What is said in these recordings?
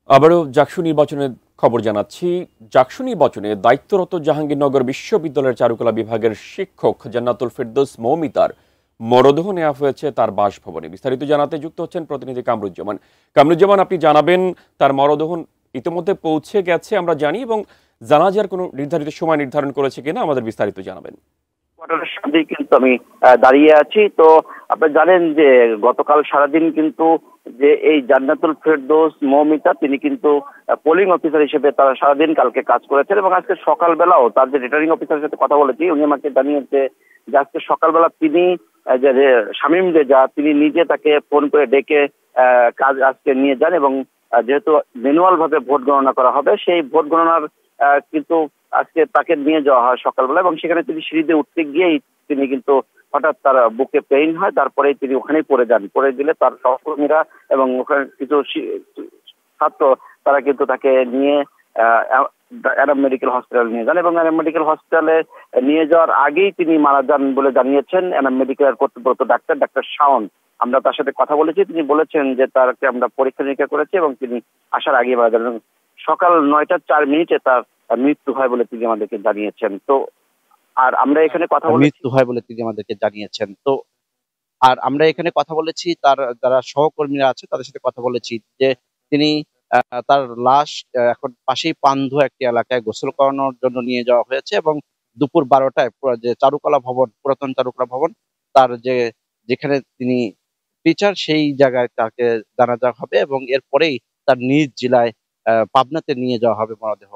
আবারও জাকসু নির্বাচনের খবর জানাচ্ছি। জাকসু নির্বাচনে দায়িত্বরত জাহাঙ্গীরনগর বিশ্ববিদ্যালয়ের চারুকলা বিভাগের শিক্ষক জান্নাতুল ফেরদৌস মৌমিতার মরদেহ নেওয়া হয়েছে তার বাসভবনে। বিস্তারিত জানাতে যুক্ত হচ্ছেন প্রতিনিধি কামরুজ্জামান। কামরুজ্জামান, আপনি জানাবেন তার মরদেহ ইতিমধ্যে পৌঁছে গেছে আমরা জানি, এবং জানাজার কোনো নির্ধারিত সময় নির্ধারণ করেছে কিনা আমাদের বিস্তারিত জানাবেন। কোয়ার্টারের সামনেই কিন্তু আমি দাঁড়িয়ে আছি। তো আপনি জানেন যে গতকাল সারাদিন কিন্তু যে এই জান্নাতুল ফেরদৌস মৌমিতা তিনি কিন্তু পোলিং অফিসার হিসেবে তারা সারাদিন কালকে কাজ করেছেন, এবং আজকে সকালবেলাও তার যে রিটার্নিং অফিসারের সাথে কথা বলেছি উনি আমাকে জানিয়েছে যে আজকে সকালবেলা তিনি যে শামীম রেজা তিনি নিজে তাকে ফোন করে ডেকে কাজ আজকে নিয়ে যান, এবং যেহেতু ম্যানুয়াল ভাবে ভোট গণনা করা হবে সেই ভোট গণনার কিন্তু আজকে তাকে নিয়ে যাওয়া হয় সকালবেলা, এবং সেখানে তিনি সিঁড়িতে উঠতে গিয়েই তিনি কিন্তু হঠাৎ তার বুকে পেইন হয়, তারপরে তিনি ওখানেই পড়ে যান। পড়ে গেলে তার সহকর্মীরা এবং ওখানে কিছু ছাত্র তারা কিন্তু তাকে নিয়ে অ্যাডাম মেডিকেল হসপিটাল নিয়ে যান, এবং অ্যাডাম মেডিকেল হসপিটালে নিয়ে যাওয়ার আগেই তিনি মারা যান বলে জানিয়েছেন অ্যাডাম মেডিকেলের কর্তব্যরত ডাক্তার শাওন। আমরা তার সাথে কথা বলেছি, তিনি বলেছেন যে তারকে আমরা পরীক্ষা নিরীক্ষা করেছি এবং তিনি আসার আগে মারা যান। সকাল 9টা 4 মিনিটে তার মৃত্যু হয় বলে তিনি আমাদেরকে জানিয়েছেন। তো আর আমরা এখানে কথা বলেছি মৃত্যু হয় বলে তিনি আমাদেরকে জানিয়েছেন। তো আর আমরা এখানে কথা বলেছি তার যারা সহকর্মীরা আছে তাদের সাথে কথা বলেছি যে তিনি তার লাশ এখন পাশেই পান্ধু একটি এলাকায় গোসল করানোর জন্য নিয়ে যাওয়া হয়েছে, এবং দুপুর 12টায় যে চারুকলা ভবন, পুরাতন চারুকলা ভবন, তার যেখানে তিনি টিচার সেই জায়গায় তাকে জানাজা হবে, এবং এরপরেই তার নিজ জেলায় পাবনাতে নিয়ে যাওয়া হবে মরদেহ।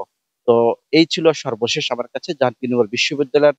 তো এই ছিল সর্বশেষ আমার কাছে জাহাঙ্গীরনগর বিশ্ববিদ্যালয়ের